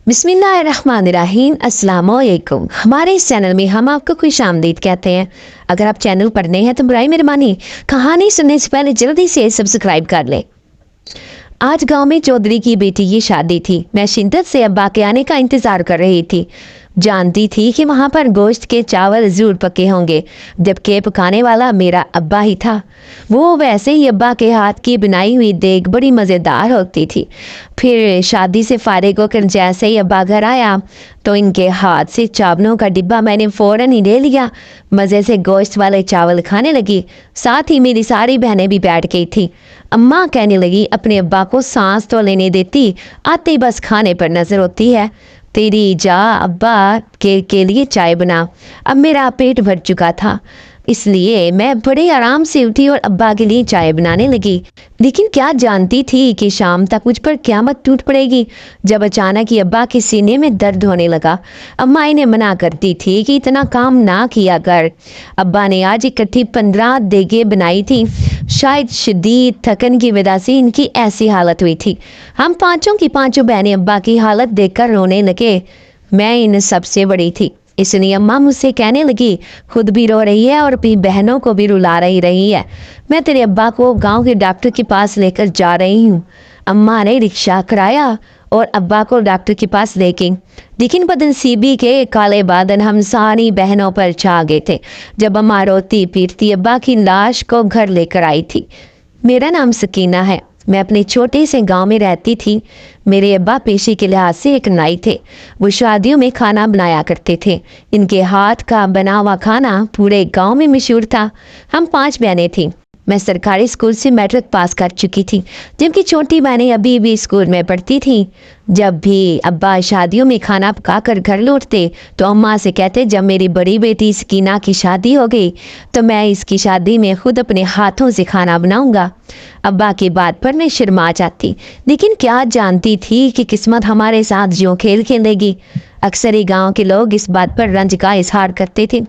बिस्मिल्लाहिर्रहमानिर्रहीम, अस्सलाम वालेकुम। हमारे इस चैनल में हम आपको खुश आमदीद कहते हैं। अगर आप चैनल पर नए हैं तो बराए मेहरबानी कहानी सुनने से पहले जल्दी से सब्सक्राइब कर लें। आज गांव में चौधरी की बेटी की शादी थी। मैं शिद्दत से अब्बा के आने का इंतजार कर रही थी। जानती थी कि वहां पर गोश्त के चावल जरूर पके होंगे, जबकि पकाने वाला मेरा अब्बा ही था। वो वैसे ही अब्बा के हाथ की बनाई हुई देग बड़ी मज़ेदार होती थी। फिर शादी से फारिग होकर जैसे ही अब्बा घर आया तो इनके हाथ से चावलों का डिब्बा मैंने फ़ौरन ही ले लिया। मज़े से गोश्त वाले चावल खाने लगी। साथ ही मेरी सारी बहनें भी बैठ गई थी। अम्मा कहने लगी, अपने अब्बा को सांस तो लेने देती, आते बस खाने पर नज़र होती है। तेरी जा अब्बा के लिए चाय बना। अब मेरा पेट भर चुका था, इसलिए मैं बड़े आराम से उठी और अब्बा के लिए चाय बनाने लगी। लेकिन क्या जानती थी कि शाम तक मुझ पर क़यामत टूट पड़ेगी, जब अचानक ही अब्बा के सीने में दर्द होने लगा। अम्मा इन्हें मना करती थी कि इतना काम ना किया कर। अब्बा ने आज इकट्ठी 15 देगे बनाई थी। शायद शदीद थकन की वजह से इनकी ऐसी हालत हुई थी। हम पांचों की पांचों बहनें अब्बा की हालत देखकर रोने लगे। मैं इन सबसे बड़ी थी, इसलिए अम्मा मुझसे कहने लगी, खुद भी रो रही है और अपनी बहनों को भी रुला रही है। मैं तेरे अब्बा को गांव के डॉक्टर के पास लेकर जा रही हूँ। अम्मा ने रिक्शा कराया और अब्बा को डॉक्टर के पास लेके, लेकिन बदनसीबी के काले बादल हम सारी बहनों पर छा गए थे जब अम्मा रोती पीटती अब्बा की लाश को घर लेकर आई थी। मेरा नाम सकीना है। मैं अपने छोटे से गांव में रहती थी। मेरे अब्बा पेशे के लिहाज से एक नाई थे। वो शादियों में खाना बनाया करते थे। इनके हाथ का बना हुआ खाना पूरे गांव में मशहूर था। हम 5 बहनें थीं। मैं सरकारी स्कूल से मैट्रिक पास कर चुकी थी, जबकि छोटी बहनें अभी भी स्कूल में पढ़ती थीं। जब भी अब्बा शादियों में खाना पका कर घर लौटते तो अम्मा से कहते, जब मेरी बड़ी बेटी सकीना की शादी हो गई तो मैं इसकी शादी में खुद अपने हाथों से खाना बनाऊंगा। अब्बा की बात पर मैं शर्मा जाती, लेकिन क्या जानती थी कि किस्मत हमारे साथ जो खेल खेलेगी। अक्सर ही गांव के लोग इस बात पर रंज का इजहार करते थे,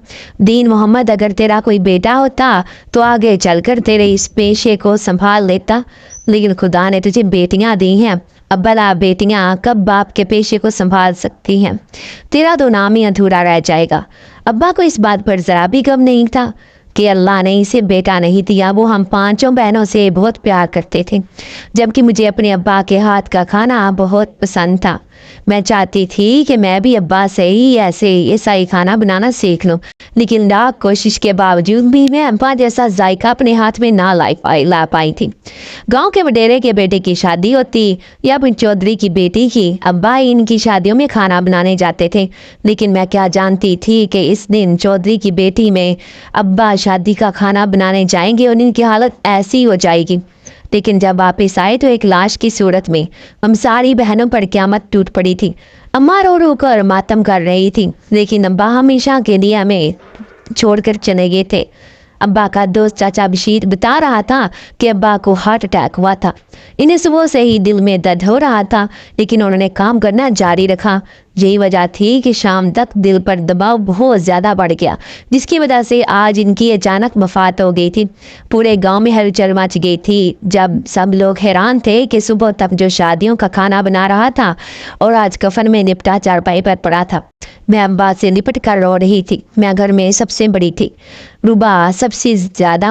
दीन मोहम्मद, अगर तेरा कोई बेटा होता तो आगे चलकर तेरे इस पेशे को संभाल लेता, लेकिन खुदा ने तुझे बेटियां दी हैं। अब भला बेटियां कब बाप के पेशे को संभाल सकती हैं? तेरा तो नाम ही अधूरा रह जाएगा। अब्बा को इस बात पर जरा भी गम नहीं था कि अल्लाह ने इसे बेटा नहीं दिया। वो हम 5 बहनों से बहुत प्यार करते थे, जबकि मुझे अपने अब्बा के हाथ का खाना बहुत पसंद था। मैं चाहती थी कि मैं भी अब्बा से ही ऐसा ही खाना बनाना सीख लूं, लेकिन लाख कोशिश के बावजूद भी मैं अब्बा जैसा जायका अपने हाथ में ना ला पाई थी। गांव के वडेरे के बेटे की शादी होती या फिर चौधरी की बेटी की, अब्बा इनकी शादियों में खाना बनाने जाते थे। लेकिन मैं क्या जानती थी कि इस दिन चौधरी की बेटी में अब्बा शादी का खाना बनाने जाएंगे और इनकी हालत ऐसी हो जाएगी। लेकिन जब वापिस आए तो एक लाश की सूरत में हम सारी बहनों पर क़यामत टूट पड़ी थी। अम्मा रो रो कर मातम कर रही थी, लेकिन अब्बा हमेशा के लिए हमें छोड़कर चले गए थे। अब्बा का दोस्त चाचा बशीर बता रहा था कि अब्बा को हार्ट अटैक हुआ था। इन्हें सुबह से ही दिल में दर्द हो रहा था, लेकिन उन्होंने काम करना जारी रखा। यही वजह थी कि शाम तक दिल पर दबाव बहुत ज़्यादा बढ़ गया, जिसकी वजह से आज इनकी अचानक वफात हो गई थी। पूरे गांव में हलचल मच गई थी, जब सब लोग हैरान थे कि सुबह तक जो शादियों का खाना बना रहा था और आज कफन में लिपटा चारपाई पर पड़ा था। मैं अब्बा से लिपट कर रो रही थी। मैं घर में सबसे बड़ी थी। रुबा सबसे ज़्यादा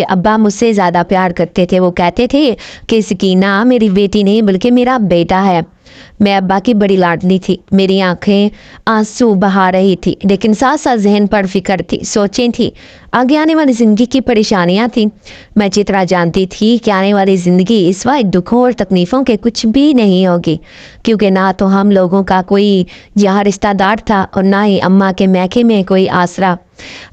अब्बा मुझसे ज़्यादा प्यार करते थे। वो कहते थे कि सकीना मेरी बेटी नहीं बल्कि मेरा बेटा है। मैं अब्बा की बड़ी लाडली थी। मेरी आंखें आंसू बहा रही थी, लेकिन साथ साथ जहन पर फिक्र थी, सोचें थी, आगे आने वाली ज़िंदगी की परेशानियां थी। मैं चित्रा जानती थी कि आने वाली ज़िंदगी इस वक्त दुखों और तकलीफ़ों के कुछ भी नहीं होगी, क्योंकि ना तो हम लोगों का कोई यहाँ रिश्तेदार था और ना ही अम्मा के मैके में कोई आसरा।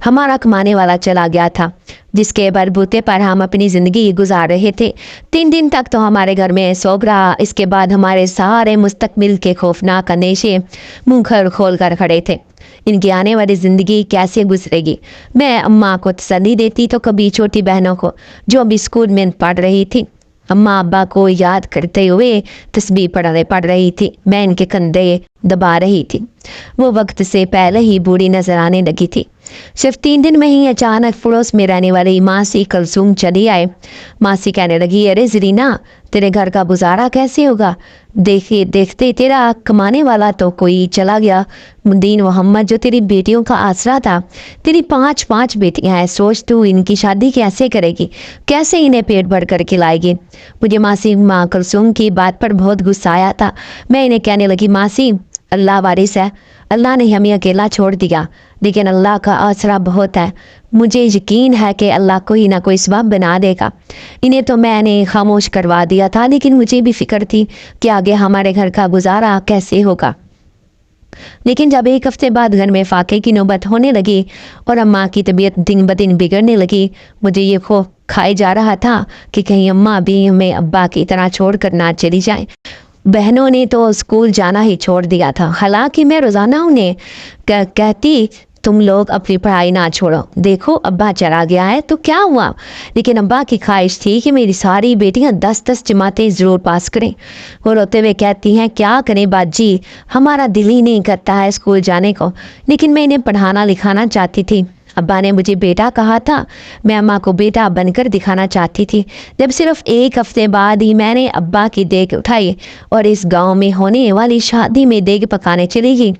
हमारा कमाने वाला चला गया था, जिसके बलबूते पर हम अपनी ज़िंदगी गुजार रहे थे। 3 दिन तक तो हमारे घर में सोग रहा। इसके बाद हमारे सारे मुस्तकबिल के खौफनाक अंदेशे मुँह खोल कर खड़े थे। इनकी आने वाली ज़िंदगी कैसे गुजरेगी? मैं अम्मा को तसल्ली देती तो कभी छोटी बहनों को, जो अभी स्कूल में पढ़ रही थी। अम्मा अब्बा को याद करते हुए तस्बीह पढ़ रही थी। मैं इनके कंधे दबा रही थी। वो वक्त से पहले ही बूढ़ी नजर आने लगी थी। सिर्फ 3 दिन में ही अचानक पड़ोस में रहने वाली मासी कलसूम चली आए। मासी कहने लगी, अरे जरीना, تیرے گھر کا گزارا کیسے ہوگا؟ دیکھے دیکھتے تیرا کمانے والا تو کوئی چلا گیا، دین محمد جو تیری بیٹیوں کا آسرا تھا، تیری 5 بیٹیاں ہیں، سوچ تو ان کی شادی کیسے کرے گی، کیسے انہیں پیٹ بھر کر کھلائے گی۔ مجھے ماسی ماں کلثوم کی بات پر بہت غصہ آیا تھا۔ میں انہیں کہنے لگی، ماسی اللہ وارث ہے، اللہ نے ہمیں اکیلا چھوڑ دیا، لیکن اللہ کا آسرا بہت ہے، مجھے یقین ہے کہ اللہ کوئی نہ کوئی سبب بنا دے گا۔ انہیں تو میں نے خاموش کروا دیا تھا، لیکن مجھے بھی فکر تھی کہ آگے ہمارے گھر کا گزارا کیسے ہوگا۔ لیکن جب ایک ہفتے بعد گھر میں فاقے کی نوبت ہونے لگی اور اماں کی طبیعت دن بدن بگڑنے لگی، مجھے یہ خوف کھائے جا رہا تھا کہ کہیں اماں بھی ہمیں ابا کی طرح چھوڑ کر نہ چلی جائیں۔ بہنوں نے تو اسکول جانا ہی چھوڑ دیا تھا، حالانکہ میں روزانہ انہیں کہتی تم لوگ اپنی پڑھائی نہ چھوڑو، دیکھو ابا چلا گیا ہے تو کیا ہوا، لیکن ابا کی خواہش تھی کہ میری ساری بیٹیاں 10 جماعتیں ضرور پاس کریں۔ وہ روتے ہوئے کہتی ہیں، کیا کریں باجی، ہمارا دل ہی نہیں کرتا ہے اسکول جانے کو، لیکن میں انہیں پڑھانا لکھانا چاہتی تھی۔ ابا نے مجھے بیٹا کہا تھا، میں اماں کو بیٹا بن کر دکھانا چاہتی تھی۔ جب صرف ایک ہفتے بعد ہی میں نے ابا کی دیگ اٹھائی اور اس گاؤں میں ہونے والی شادی میں دیگ پکانے چلی گئی۔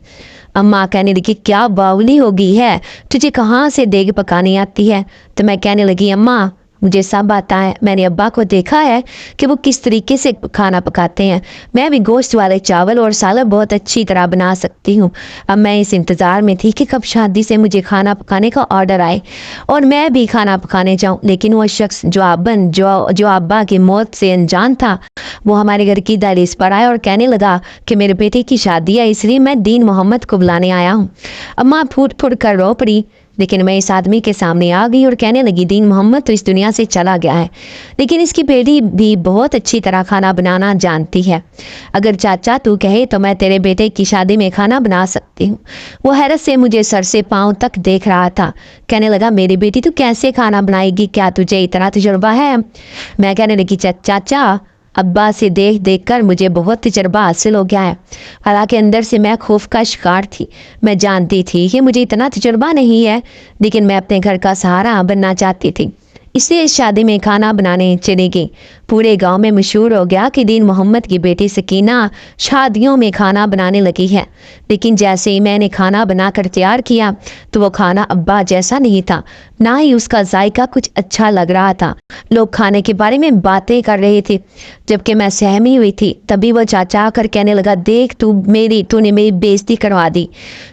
اماں کہنے لگی، کیا باولی ہو گئی ہے، تجھے کہاں سے دیگ پکانی آتی ہے؟ تو میں کہنے لگی، اماں مجھے سب آتا ہے، میں نے ابا کو دیکھا ہے کہ وہ کس طریقے سے کھانا پکاتے ہیں، میں بھی گوشت والے چاول اور سالن بہت اچھی طرح بنا سکتی ہوں۔ اب میں اس انتظار میں تھی کہ کب شادی سے مجھے کھانا پکانے کا آرڈر آئے اور میں بھی کھانا پکانے جاؤں، لیکن وہ شخص جو ابا کی موت سے انجان تھا، وہ ہمارے گھر کی دہلیز پر آیا اور کہنے لگا کہ میرے بیٹے کی شادی ہے، اس لیے میں دین محمد کو بلانے آیا ہوں۔ اماں پھوٹ پھوٹ کر رو پڑی، لیکن میں اس آدمی کے سامنے آ گئی اور کہنے لگی، دین محمد تو اس دنیا سے چلا گیا ہے، لیکن اس کی بیٹی بھی بہت اچھی طرح کھانا بنانا جانتی ہے، اگر چاچا تو کہے تو میں تیرے بیٹے کی شادی میں کھانا بنا سکتی ہوں۔ وہ حیرت سے مجھے سر سے پاؤں تک دیکھ رہا تھا، کہنے لگا، میری بیٹی تو کیسے کھانا بنائے گی، کیا تجھے اتنا تجربہ ہے؟ میں کہنے لگی، چاچا ابا سے دیکھ دیکھ کر مجھے بہت تجربہ حاصل ہو گیا ہے، حالانکہ اندر سے میں خوف کا شکار تھی۔ میں جانتی تھی کہ مجھے اتنا تجربہ نہیں ہے، لیکن میں اپنے گھر کا سہارا بننا چاہتی تھی، اس لیے اس شادی میں کھانا بنانے چلی گئی۔ پورے گاؤں میں مشہور ہو گیا کہ دین محمد کی بیٹی سکینہ شادیوں میں کھانا بنانے لگی ہے، لیکن جیسے ہی میں نے کھانا بنا کر تیار کیا تو وہ کھانا ابا جیسا نہیں تھا، نہ ہی اس کا ذائقہ کچھ اچھا لگ رہا تھا۔ لوگ کھانے کے بارے میں باتیں کر رہے تھے، جبکہ میں سہمی ہوئی تھی۔ تبھی وہ چاچا آ کر کہنے لگا، دیکھ تو نے میری بےزتی کروا دی،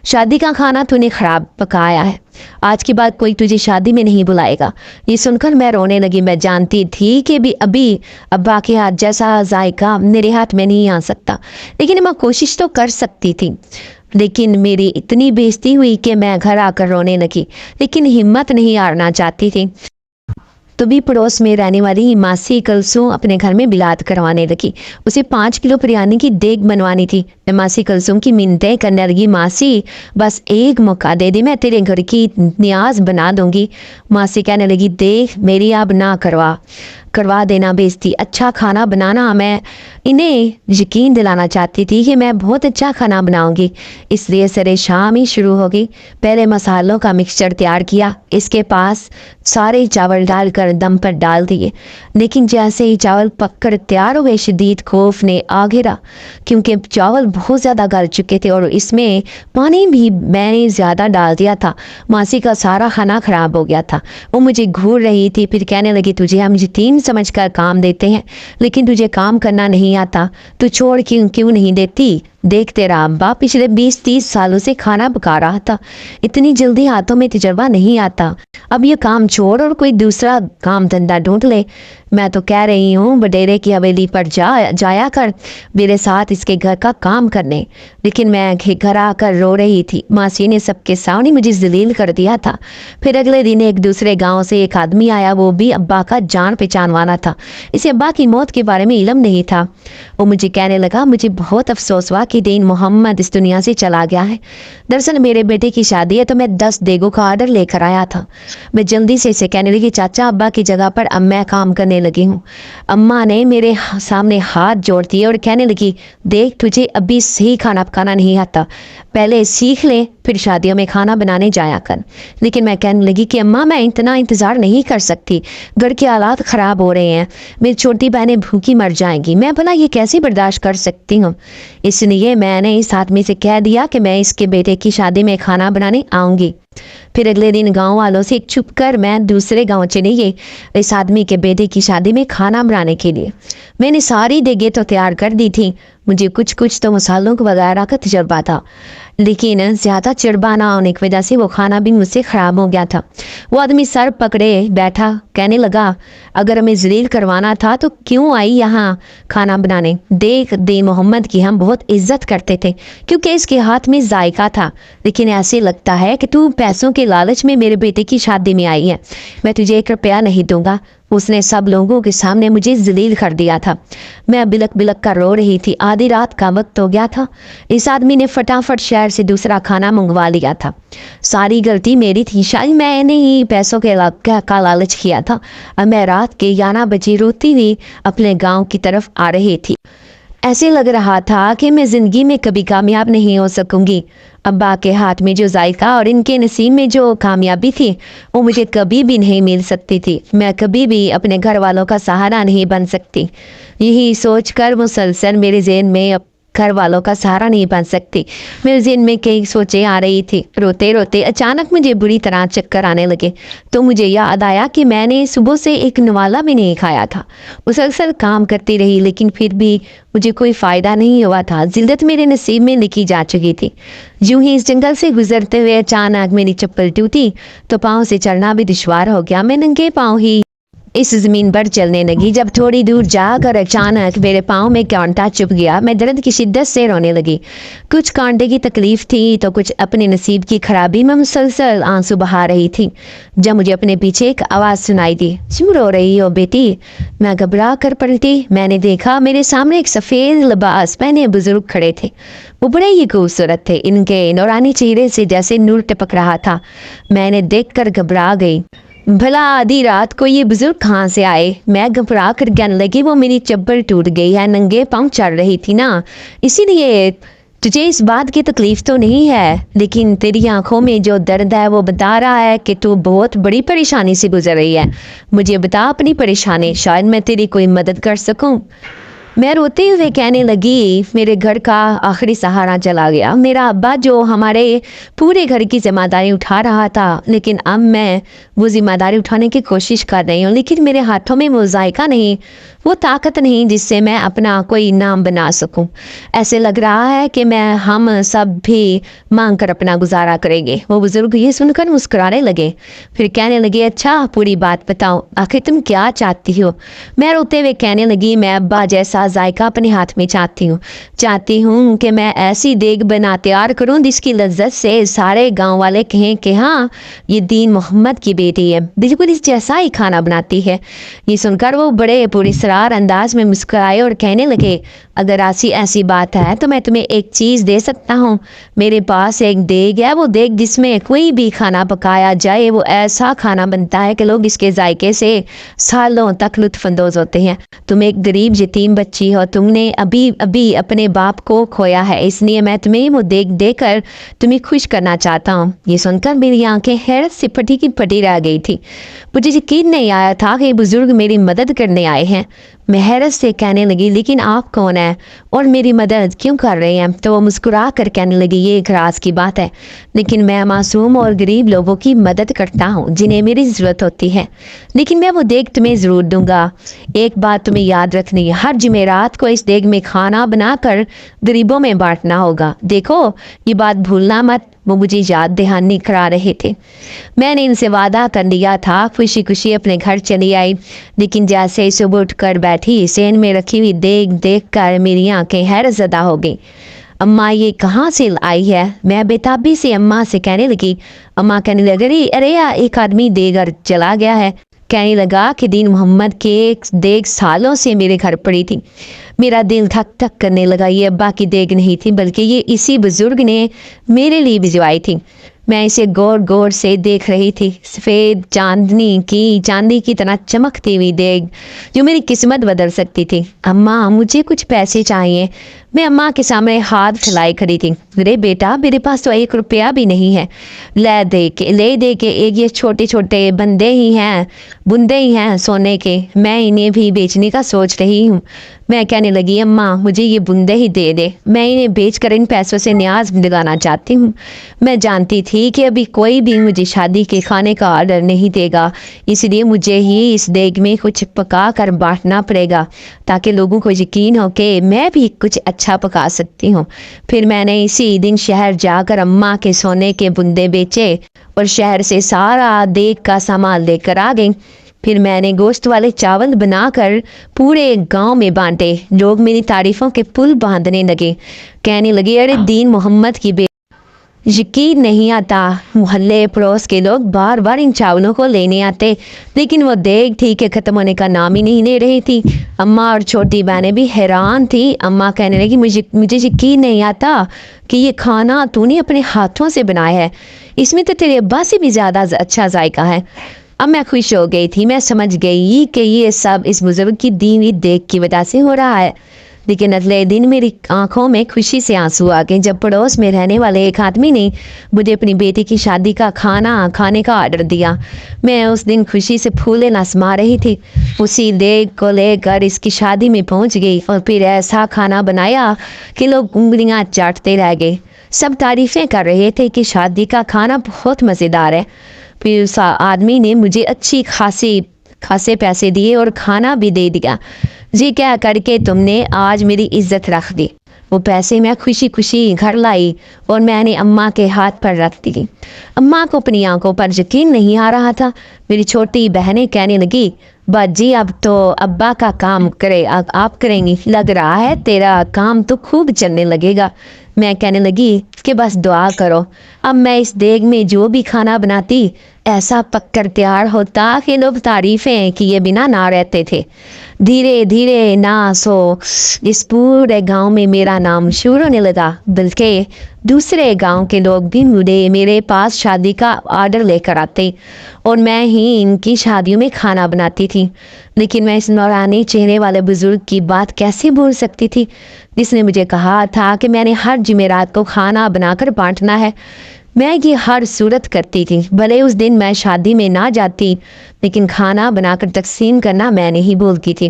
شادی کا کھانا تو نے خراب پکایا ہے، آج کے بعد کوئی تجھے شادی میں نہیں بلائے گا۔ یہ سن کر میں رونے لگی، میں جانتی تھی کہ ابھی ابا کے ہاتھ جیسا ذائقہ میرے ہاتھ میں نہیں آ سکتا، لیکن میں کوشش تو کر سکتی تھی۔ لیکن میری اتنی بےزتی ہوئی کہ میں گھر آ کر رونے لگی، لیکن ہمت نہیں ہارنا چاہتی تھی۔ تو بھی پڑوس میں رہنے والی ماسی کلثوم اپنے گھر میں بلاد کروانے لگی، اسے 5 کلو بریانی کی دیگ بنوانی تھی۔ میں ماسی کلثوم کی منتیں کرنے لگی، ماسی بس ایک موقع دے دے، میں تیرے گھر کی نیاز بنا دوں گی۔ ماسی کہنے لگی، دیکھ میری اب نہ کروا دینا بےزتی، اچھا کھانا بنانا، میں انہیں یقین دلانا چاہتی تھی کہ میں بہت اچھا کھانا بناؤں گی، اس لیے سرے شام ہی شروع ہو گئی۔ پہلے مسالوں کا مکسچر تیار کیا، اس کے پاس سارے چاول ڈال کر دم پر ڈال دیے، لیکن جیسے ہی چاول پک کر تیار ہوئے شدید خوف نے آ گھیرا، کیونکہ چاول بہت زیادہ گل چکے تھے اور اس میں پانی بھی میں نے زیادہ ڈال دیا تھا۔ ماسی کا سارا کھانا خراب ہو گیا تھا، وہ مجھے گھور رہی تھی، پھر کہنے لگی، تجھے ہم یتیم سمجھ کر کام دیتے ہیں، لیکن تجھے کام کرنا نہیں آتا، تو چھوڑ کیوں نہیں دیتی؟ دیکھ تیرا ابا پچھلے 20-30 سالوں سے کھانا پکا رہا تھا، اتنی جلدی ہاتھوں میں تجربہ نہیں آتا، اب یہ کام چھوڑ اور کوئی دوسرا کام دھندا ڈھونڈ لے۔ میں تو کہہ رہی ہوں بڈیرے کی حویلی پر جایا کر میرے ساتھ اس کے گھر کا کام کرنے، لیکن میں گھر آ کر رو رہی تھی۔ ماسی نے سب کے سامنے مجھے ذلیل کر دیا تھا۔ پھر اگلے دن ایک دوسرے گاؤں سے ایک آدمی آیا، وہ بھی ابا کا جان پہچان والا تھا، اسے ابا کی موت کے بارے میں علم نہیں تھا۔ وہ مجھے کہنے لگا، مجھے بہت افسوس ہوا کہ دین محمد اس دنیا سے چلا گیا ہے، دراصل میرے بیٹے کی شادی ہے تو میں 10 دیگوں کا آرڈر لے کر آیا تھا۔ میں جلدی سے اسے کہنے لگی، چاچا ابا کی جگہ پر اب میں کام کرنے लगी हूँ। अम्मा ने मेरे सामने हाथ जोड़ दिए और कहने लगी, देख तुझे अभी सही खाना पकाना नहीं आता, पहले सीख ले फिर शादियों में खाना बनाने जाया कर। लेकिन मैं कहने लगी कि अम्मा मैं इतना इंतज़ार नहीं कर सकती, घर के हालात ख़राब हो रहे हैं, मेरी छोटी बहनें भूखी मर जाएंगी, मैं भला ये कैसे बर्दाश्त कर सकती हूँ। इसलिए मैंने इस आदमी से कह दिया कि मैं इसके बेटे की शादी में खाना बनाने आऊँगी। फिर अगले दिन गांव वालों से छुप कर मैं दूसरे गांव चली गई इस आदमी के बेटे की शादी में खाना बनाने के लिए। मैंने सारी देगे तो तैयार कर दी थी, मुझे कुछ कुछ तो मसालों को वगैरह का तजर्बा था, लेकिन ज़्यादा चिड़बा ना होने की वजह से वो खाना भी मुझसे ख़राब हो गया था। वो आदमी सर पकड़े बैठा, कहने लगा, अगर हमें जलील करवाना था तो क्यों आई यहाँ खाना बनाने। देख दीन मोहम्मद की हम बहुत इज्जत करते थे क्योंकि इसके हाथ में जायका था, लेकिन ऐसे लगता है कि तू पैसों के लालच में मेरे बेटे की शादी में आई है, मैं तुझे 1 रुपया नहीं दूंगा। उसने सब लोगों के सामने मुझे जलील कर दिया था। मैं बिलक बिलक कर रो रही थी। आधी रात का वक्त हो गया था। इस आदमी ने फटाफट शहर से दूसरा खाना मंगवा लिया था। सारी गलती मेरी थी, शायद मैंने ही पैसों के का लालच किया था। अब मैं रात के 11 बजे रोती हुई अपने गांव की तरफ आ रही थी। ऐसे लग रहा था कि मैं ज़िंदगी में कभी कामयाब नहीं हो सकूंगी। अब्बा के हाथ में जो जायका और इनके नसीब में जो कामयाबी थी वो मुझे कभी भी नहीं मिल सकती थी। मैं कभी भी अपने घर वालों का सहारा नहीं बन सकती। यही सोचकर मुसलसल मेरे ज़हन में घर वालों का सहारा नहीं बन सकती, मेरे ज़हन में कई सोचें आ रही थी। रोते रोते अचानक मुझे बुरी तरह चक्कर आने लगे तो मुझे याद आया कि मैंने सुबह से एक नवाला भी नहीं खाया था। मुसलसल काम करती रही लेकिन फिर भी मुझे कोई फ़ायदा नहीं हुआ था। जिल्दत मेरे नसीब में लिखी जा चुकी थी। यूं ही इस जंगल से गुजरते हुए अचानक मेरी चप्पल टूटी तो पाँव से चलना भी दुश्वार हो गया। मैं नंगे पाँव ही इस ज़मीन पर चलने लगी। जब थोड़ी दूर जाकर अचानक मेरे पाँव में कांटा चुभ गया। मैं दर्द की शिद्दत से रोने लगी। कुछ कांटे की तकलीफ थी तो कुछ अपने नसीब की खराबी में मुसलसल आंसू बहा रही थी। जब मुझे अपने पीछे एक आवाज़ सुनाई दी, क्यों रो रही हो बेटी? मैं घबरा कर पलटी। मैंने देखा मेरे सामने एक सफ़ेद लिबास पहने बुजुर्ग खड़े थे। वो बड़े ही खूबसूरत थे। इनके नौरानी चेहरे से जैसे नूर टपक रहा था। मैंने देखकर घबरा गई। भला आधी रात को ये बुजुर्ग कहाँ से आए? मैं घबरा कर कहने लगी, वो मेरी चप्पल टूट गई है, नंगे पाँव चल रही थी ना, इसीलिए तुझे इस बात की तकलीफ तो नहीं है, लेकिन तेरी आंखों में जो दर्द है वो बता रहा है कि तू बहुत बड़ी परेशानी से गुजर रही है। मुझे बता अपनी परेशानी, शायद मैं तेरी कोई मदद कर सकूं। मैं रोते हुए कहने लगी, मेरे घर का आखिरी सहारा चला गया। मेरा अब्बा जो हमारे पूरे घर की जिम्मेदारी उठा रहा था, लेकिन अब मैं वो जिम्मेदारी उठाने की कोशिश कर रही हूँ, लेकिन मेरे हाथों में वो जायका नहीं, वो ताकत नहीं जिससे मैं अपना कोई नाम बना सकूं। ऐसे लग रहा है कि हम सब भी मांग कर अपना गुजारा करेंगे। वो बुजुर्ग ये सुनकर मुस्कुराने लगे, फिर कहने लगे, अच्छा पूरी बात बताओ, आखिर तुम क्या चाहती हो? मैं रोते हुए कहने लगी, मैं अब्बा जैसा जायका अपने हाथ में चाहती हूँ कि मैं ऐसी देग बना तैयार करूँ जिसकी लज्जत से सारे गाँव वाले कहें कि हाँ ये दीन मोहम्मद की बेटी है, बिल्कुल इस जैसा ही खाना बनाती है। ये सुनकर वो बड़े पूरी अंदाज में मुस्कुराए और कहने लगे, अगर ऐसी बात है तो मैं तुम्हें एक चीज़ दे सकता हूँ। मेरे पास एक देग है, वो देग जिसमें कोई भी खाना पकाया जाए वो ऐसा खाना बनता है कि लोग इसके जायके से सालों तक लुत्फानंदोज होते हैं। तुम एक गरीब यतीम बच्ची हो, तुमने अभी अभी अपने बाप को खोया है, इसलिए मैं तुम्हें वो देग देकर तुम्हें खुश करना चाहता हूँ। ये सुनकर मेरी आंखें हैरत से फटी की फटी रह गई थी। मुझे यकीन नहीं आया था कि बुजुर्ग मेरी मदद करने आए हैं। मैं हैरत से कहने लगी, लेकिन आप कौन है और मेरी मदद क्यों कर रहे हैं? तो वो मुस्कुरा कर कहने लगी, ये एक राज की बात है, लेकिन मैं मासूम और गरीब लोगों की मदद करता हूँ जिन्हें मेरी ज़रूरत होती है, लेकिन मैं वो देग तुम्हें ज़रूर दूंगा। एक बात तुम्हें याद रखनी है, हर जुमेरात को इस देग में खाना बनाकर गरीबों में बांटना होगा। देखो ये बात भूलना मत। वो मुझे याद दहानी करा रहे थे। मैंने इनसे वादा कर लिया था। खुशी खुशी अपने घर चली आई, लेकिन जैसे ही सुबह उठ कर बैठी, सेन में रखी हुई देख कर मेरी आंखें हैरत ज़दा हो गई। अम्मा ये कहाँ से आई है? मैं बेताबी से अम्मा से कहने लगी। अम्मा कहने लगी, अरे एक आदमी देकर चला गया है। कहने लगा कि दीन मोहम्मद के एक देग सालों से मेरे घर पड़ी थी। मेरा दिल धक धक करने लगा। ये अब्बा की देग नहीं थी, बल्कि ये इसी बुजुर्ग ने मेरे लिए भिजवाई थी। میں اسے غور غور سے دیکھ رہی تھی۔ سفید چاندی کی طرح چمکتی ہوئی دیگ جو میری قسمت بدل سکتی تھی۔ اماں مجھے کچھ پیسے چاہیے۔ میں اماں کے سامنے ہاتھ پھیلائے کھڑی تھی۔ ارے بیٹا میرے پاس تو 1 روپیہ بھی نہیں ہے، لے دے کے ایک یہ چھوٹے چھوٹے بندے ہی ہیں سونے کے، میں انہیں بھی بیچنے کا سوچ رہی ہوں۔ میں کہنے لگی اماں مجھے یہ بندے ہی دے دے، میں انہیں بیچ کر ان پیسوں سے نیاز دلانا چاہتی ہوں۔ میں جانتی تھی کہ ابھی کوئی بھی مجھے شادی کے کھانے کا آرڈر نہیں دے گا، اس لیے مجھے ہی اس دیگ میں کچھ پکا کر بانٹنا پڑے گا تاکہ لوگوں کو یقین ہو کہ میں بھی کچھ اچھا پکا سکتی ہوں۔ پھر میں نے اسی دن شہر جا کر اماں کے سونے کے بندے بیچے اور شہر سے سارا دیگ کا سامان لے کر آ گئی۔ پھر میں نے گوشت والے چاول بنا کر پورے گاؤں میں بانٹے۔ لوگ میری تعریفوں کے پل باندھنے لگے، کہنے لگے ارے دین محمد کی یقین نہیں آتا، محلے پڑوس کے لوگ بار بار ان چاولوں کو لینے آتے لیکن وہ دیگ تھی کہ ختم ہونے کا نام ہی نہیں لے رہی تھی۔ اماں اور چھوٹی بہنیں بھی حیران تھی۔ اماں کہنے لگی مجھے یقین نہیں آتا کہ یہ کھانا تو نے اپنے ہاتھوں سے بنایا ہے، اس میں تو تیرے ابا سے بھی زیادہ اچھا ذائقہ ہے۔ اب میں خوش ہو گئی تھی، میں سمجھ گئی کہ یہ سب اس بزرگ کی دی ہوئی دیگ کی وجہ سے ہو رہا ہے۔ لیکن اگلے دن میری آنکھوں میں خوشی سے آنسو آ گئے جب پڑوس میں رہنے والے ایک آدمی نے مجھے اپنی بیٹی کی شادی کا کھانا کھانے کا آرڈر دیا۔ میں اس دن خوشی سے پھولے نہ سما رہی تھی۔ اسی دیگ کو لے کر اس کی شادی میں پہنچ گئی اور پھر ایسا کھانا بنایا کہ لوگ انگلیاں چاٹتے رہ گئے۔ سب تعریفیں کر رہے تھے کہ شادی کا کھانا بہت مزیدار ہے۔ پھر اس آدمی نے مجھے اچھی خاصے پیسے دیے اور کھانا بھی دے دیا۔ جی کیا کر کے تم نے آج میری عزت رکھ دی۔ وہ پیسے میں خوشی خوشی گھر لائی اور میں نے اماں کے ہاتھ پر رکھ دی۔ اماں کو اپنی آنکھوں پر یقین نہیں آ رہا تھا۔ میری چھوٹی بہنیں کہنے لگی باجی اب تو ابا کا کام آپ کریں گی، لگ رہا ہے تیرا کام تو خوب چلنے لگے گا۔ میں کہنے لگی کہ بس دعا کرو، اب میں اس دیگ میں جو بھی کھانا بناتی ایسا پک کر تیار ہوتا کہ لوگ تعریفیں کیے بنا نہ رہتے تھے۔ دھیرے دھیرے اس پورے گاؤں میں میرا نام مشہور ہونے لگا، بلکہ دوسرے گاؤں کے لوگ بھی میرے پاس شادی کا آرڈر لے کر آتے اور میں ہی ان کی شادیوں میں کھانا بناتی تھی۔ لیکن میں اس نورانی چہرے والے بزرگ کی بات کیسے بھول سکتی تھی جس نے مجھے کہا تھا کہ میں نے ہر جمعرات کو کھانا بنا کر بانٹنا ہے۔ میں یہ ہر صورت کرتی تھی، بھلے اس دن میں شادی میں نہ جاتی لیکن کھانا بنا کر تقسیم کرنا میں نہیں بھولتی تھی۔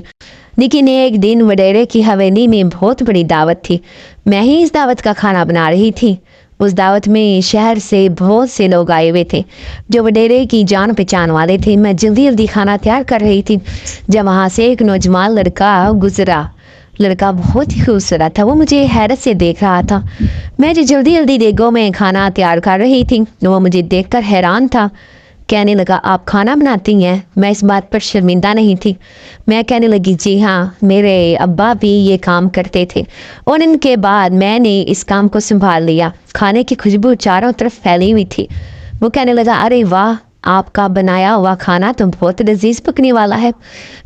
لیکن ایک دن وڈیرے کی حویلی میں بہت بڑی دعوت تھی، میں ہی اس دعوت کا کھانا بنا رہی تھی۔ اس دعوت میں شہر سے بہت سے لوگ آئے ہوئے تھے جو وڈیرے کی جان پہچان والے تھے۔ میں جلدی جلدی کھانا تیار کر رہی تھی جب وہاں سے ایک نوجوان لڑکا گزرا۔ لڑکا بہت ہی خوبصورت تھا، وہ مجھے حیرت سے دیکھ رہا تھا۔ میں جو جلدی جلدی دیگوں میں کھانا تیار کر رہی تھی وہ مجھے دیکھ کر حیران تھا۔ کہنے لگا آپ کھانا بناتی ہیں؟ میں اس بات پر شرمندہ نہیں تھی۔ میں کہنے لگی جی ہاں، میرے ابا بھی یہ کام کرتے تھے اور ان کے بعد میں نے اس کام کو سنبھال لیا۔ کھانے کی خوشبو چاروں طرف پھیلی ہوئی تھی۔ وہ کہنے لگا ارے واہ، آپ کا بنایا ہوا کھانا تو بہت لذیذ پکنے والا ہے۔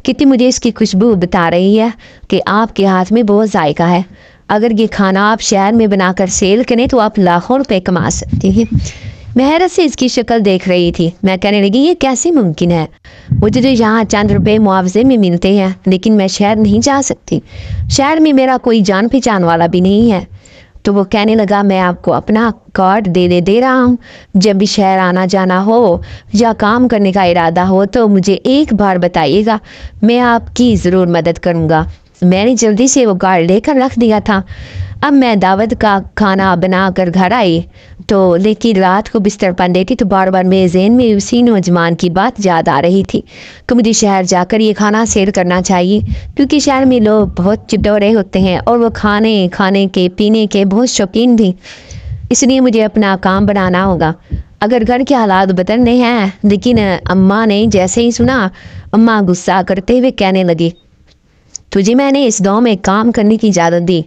کتنی مجھے اس کی خوشبو بتا رہی ہے کہ آپ کے ہاتھ میں بہت ذائقہ ہے۔ اگر یہ کھانا آپ شہر میں بنا کر سیل کریں تو آپ لاکھوں روپے کما سکتی ہیں۔ میں حیرت سے اس کی شکل دیکھ رہی تھی۔ میں کہنے لگی یہ کیسے ممکن ہے؟ مجھے تو یہاں چند روپے معاوضے میں ملتے ہیں لیکن میں شہر نہیں جا سکتی، شہر میں میرا کوئی جان پہچان والا بھی نہیں ہے۔ تو وہ کہنے لگا میں آپ کو اپنا کارڈ دے رہا ہوں، جب بھی شہر آنا جانا ہو یا کام کرنے کا ارادہ ہو تو مجھے ایک بار بتائیے گا، میں آپ کی ضرور مدد کروں گا۔ میں نے جلدی سے وہ کارڈ لے کر رکھ دیا تھا۔ اب میں دعوت کا کھانا بنا کر گھر آئی تو لیکن رات کو بستر پر لیٹی تو بار بار میرے ذہن میں اسی نوجوان کی بات یاد آ رہی تھی کہ مجھے شہر جا کر یہ کھانا سیل کرنا چاہیے، کیونکہ شہر میں لوگ بہت چٹورے ہوتے ہیں اور وہ کھانے کے پینے کے بہت شوقین بھی، اس لیے مجھے اپنا کام بنانا ہوگا اگر گھر کے حالات بدلنے ہیں۔ لیکن اماں نے جیسے ہی سنا، اماں غصہ کرتے ہوئے کہنے لگی تجھے میں نے اس گاؤں میں کام کرنے کی اجازت دی،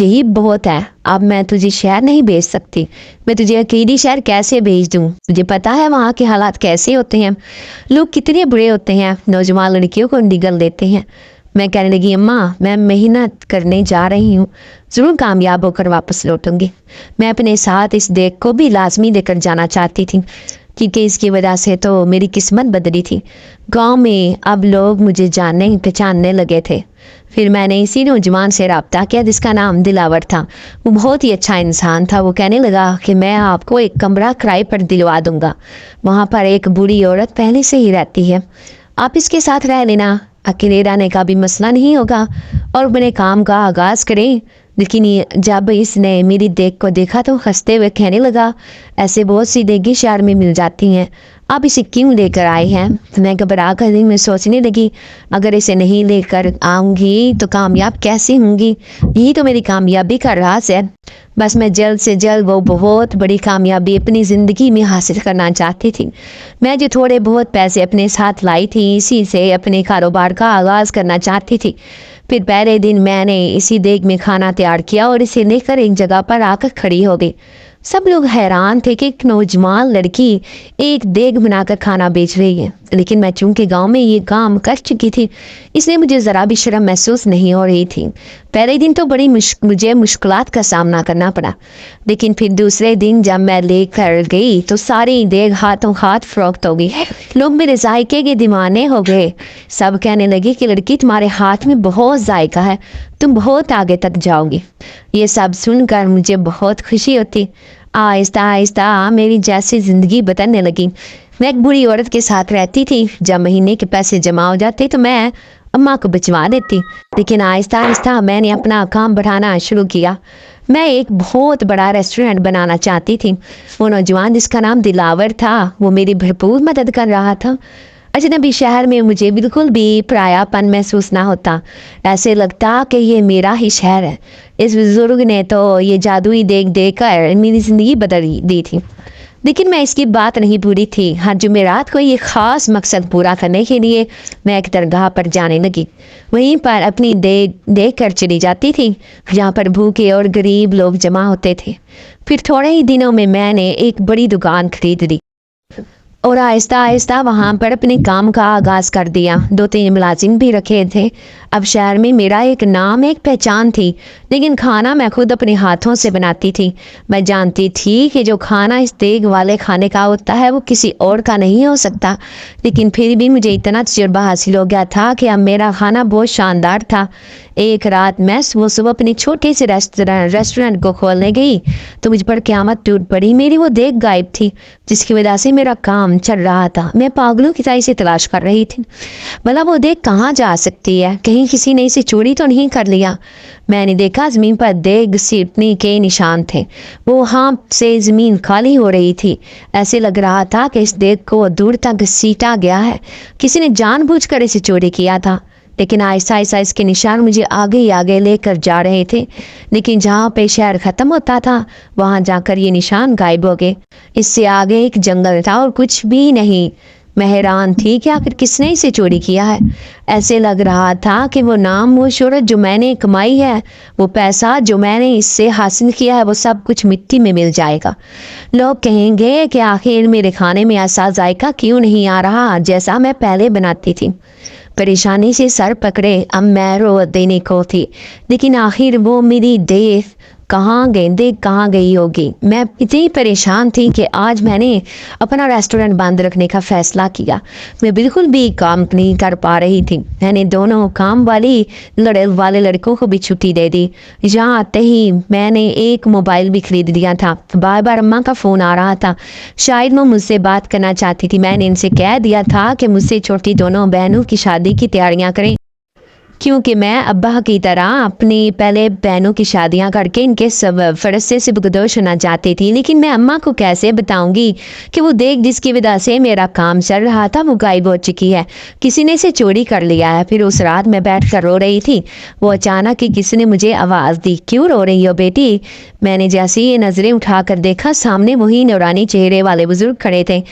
یہی بہت ہے، اب میں تجھے شہر نہیں بھیج سکتی۔ میں تجھے اکیلی شہر کیسے بھیج دوں؟ مجھے پتا ہے وہاں کے حالات کیسے ہوتے ہیں، لوگ کتنے برے ہوتے ہیں، نوجوان لڑکیوں کو نگل دیتے ہیں۔ मैं कहने लगी, अम्मा मैं मेहनत करने जा रही हूँ, ज़रूर कामयाब होकर वापस लौटूंगी। मैं अपने साथ इस देग को भी लाजमी लेकर जाना चाहती थी, क्योंकि इसकी वजह से तो मेरी किस्मत बदली थी। गांव में अब लोग मुझे जानने पहचानने लगे थे। फिर मैंने इसी नौजवान से रब्ता किया जिसका नाम दिलावर था। वो बहुत ही अच्छा इंसान था। वो कहने लगा कि मैं आपको एक कमरा किराए पर दिलवा दूंगा, वहाँ पर एक बूढ़ी औरत पहले से ही रहती है, आप इसके साथ रह लेना, अकेले रहने का भी मसला नहीं होगा और मेरे काम का आगाज़ करें। लेकिन जब इसने मेरी देग को देखा तो हंसते हुए कहने लगा, ऐसे बहुत सी देगी शहर में मिल जाती हैं, आप इसे क्यों लेकर आए हैं? तो मैं घबरा कर मैं सोचने लगी, अगर इसे नहीं लेकर आऊँगी तो कामयाब कैसे होंगी? यही तो मेरी कामयाबी का राज है। बस मैं जल्द से जल्द वो बहुत बड़ी कामयाबी अपनी ज़िंदगी में हासिल करना चाहती थी। मैं जो थोड़े बहुत पैसे अपने साथ लाई थी, इसी से अपने कारोबार का आगाज़ करना चाहती थी। फिर पहले दिन मैंने इसी देग में खाना तैयार किया और इसे लेकर एक जगह पर आकर खड़ी हो गई। सब लोग हैरान थे कि एक नौजवान लड़की एक देग बनाकर खाना बेच रही है, लेकिन मैं चूंकि गांव में ये काम कर चुकी थी, इसलिए मुझे ज़रा भी शर्म महसूस नहीं हो रही थी। पहले दिन तो बड़ी मुझे मुश्किलात का सामना करना पड़ा, लेकिन फिर दूसरे दिन जब मैं लेकर गई तो सारी देग हाथों हाथ फरोख्त हो गई। लोग मेरे जायके के दीवाने हो गए। सब कहने लगे कि लड़की तुम्हारे हाथ में बहुत जायका है, तुम बहुत आगे तक जाओगी। ये सब सुनकर मुझे बहुत खुशी होती। आहिस्ता आहिस्ता मेरी जैसी ज़िंदगी बदलने लगी। मैं एक बुरी औरत के साथ रहती थी। जब महीने के पैसे जमा हो जाते तो मैं अम्मा को भिजवा देती, लेकिन आहिस्ता आहिस्ता मैंने अपना काम बढ़ाना शुरू किया। मैं एक बहुत बड़ा रेस्टोरेंट बनाना चाहती थी। वो नौजवान जिसका नाम दिलावर था, वो मेरी भरपूर मदद कर रहा था। अजनबी शहर में मुझे बिल्कुल भी परायापन महसूस ना होता, ऐसे लगता कि ये मेरा ही शहर है। इस बुजुर्ग ने तो ये जादुई देख कर मेरी ज़िंदगी बदल दी थी, लेकिन मैं इसकी बात नहीं पूरी थी। हर जुमेरात को ये ख़ास मकसद पूरा करने के लिए मैं एक दरगाह पर जाने लगी। वहीं पर अपनी देख कर चली जाती थी, जहाँ पर भूखे और गरीब लोग जमा होते थे। फिर थोड़े ही दिनों में मैंने एक बड़ी दुकान खरीद ली और आहिस्ता आहिस्ता वहाँ पर अपने काम का आगाज़ कर दिया। 2-3 मुलाजिम भी रखे थे। अब शहर में मेरा एक नाम, एक पहचान थी, लेकिन खाना मैं खुद अपने हाथों से बनाती थी। मैं जानती थी कि जो खाना इस देग वाले खाने का होता है वो किसी और का नहीं हो सकता, लेकिन फिर भी मुझे इतना तजुर्बा हासिल हो गया था कि अब मेरा खाना बहुत शानदार था। एक रात मैं सुबह अपने छोटे से रेस्टोरेंट को खोलने गई तो मुझ पर क़यामत टूट पड़ी। मेरी वो देग गायब थी, जिसकी वजह से मेरा काम चल रहा था। मैं पागलों की तरह इसे तलाश कर रही थी, भला वो देग कहाँ जा सकती है, कहीं किसी ने इसे चोरी तो नहीं कर लिया। मैंने देखा ज़मीन पर देग सीटने के निशान थे। वो वहाँ से ज़मीन खाली हो रही थी। ऐसे लग रहा था कि इस देग को दूर तक सीटा गया है, किसी ने जानबूझकर इसे चोरी किया था। लेकिन आहिस्ता आहिस्ता इसके निशान मुझे आगे ही आगे लेकर जा रहे थे, लेकिन जहाँ पे शहर ख़त्म होता था वहाँ जाकर ये निशान गायब हो गए। इससे आगे एक जंगल था और कुछ भी नहीं। मैं हैरान थी कि आखिर किसने इसे चोरी किया है। ऐसे लग रहा था कि वो नाम, वो शोहरत जो मैंने कमाई है, वो पैसा जो मैंने इससे हासिल किया है, वो सब कुछ मिट्टी में मिल जाएगा। लोग कहेंगे कि आखिर मेरे खाने में ऐसा जायका क्यों नहीं आ रहा जैसा मैं पहले बनाती थी। परेशानी से सर पकड़े अब मैं रो देने को थी, लेकिन आखिर वो मेरी देह कहाँ गई होगी। मैं इतनी परेशान थी कि आज मैंने अपना रेस्टोरेंट बंद रखने का फ़ैसला किया। मैं बिल्कुल भी काम नहीं कर पा रही थी। मैंने दोनों काम वाले लड़कों को भी छुट्टी दे दी। यहाँ आते ही मैंने एक मोबाइल भी खरीद लिया था। बार बार अम्मा का फ़ोन आ रहा था, शायद वो मुझसे बात करना चाहती थी। मैंने इनसे कह दिया था कि मुझसे छोटी दोनों बहनों की शादी की तैयारियाँ करें, क्योंकि मैं अब्बा की तरह अपनी पहले बहनों की शादियां करके इनके सब फरसे से बगदोश होना चाहती थी। लेकिन मैं अम्मा को कैसे बताऊंगी कि वो देख जिसकी वजह से मेरा काम चल रहा था वो गायब हो चुकी है, किसी ने इसे चोरी कर लिया है। फिर उस रात मैं बैठ कर रो रही थी, वो अचानक ही किसी ने मुझे आवाज़ दी, क्यों रो रही हो बेटी? मैंने जैसे ही नज़रें उठाकर देखा, सामने वही नूरानी चेहरे वाले बुजुर्ग खड़े थे।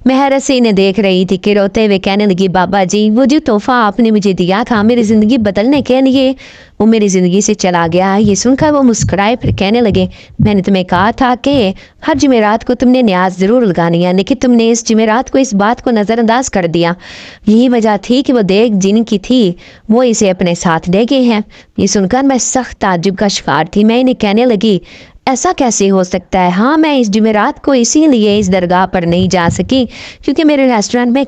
मैं हैरत से इन्हें देख रही थी कि रोते हुए कहने लगी, बाबा जी, वो जो तोहफा आपने मुझे दिया था मेरी ज़िंदगी بدلنے کے لیے وہ میری زندگی سے چلا گیا ہے۔ یہ سن کر وہ مسکرائے، پھر کہنے لگے میں نے تمہیں کہا تھا کہ ہر جمعرات کو تم نے نیاز ضرور لگانی ہے، لیکن تم نے اس جمعرات کو اس بات کو نظر انداز کر دیا۔ یہی وجہ تھی کہ وہ دیگ جن کی تھی وہ اسے اپنے ساتھ لے گئے ہیں۔ یہ سن کر میں سخت تعجب کا شکار تھی۔ میں انہیں کہنے لگی ایسا کیسے ہو سکتا ہے؟ ہاں، میں اس جمعرات کو اسی لیے اس درگاہ پر نہیں جا سکی کیونکہ میرے ریسٹورنٹ میں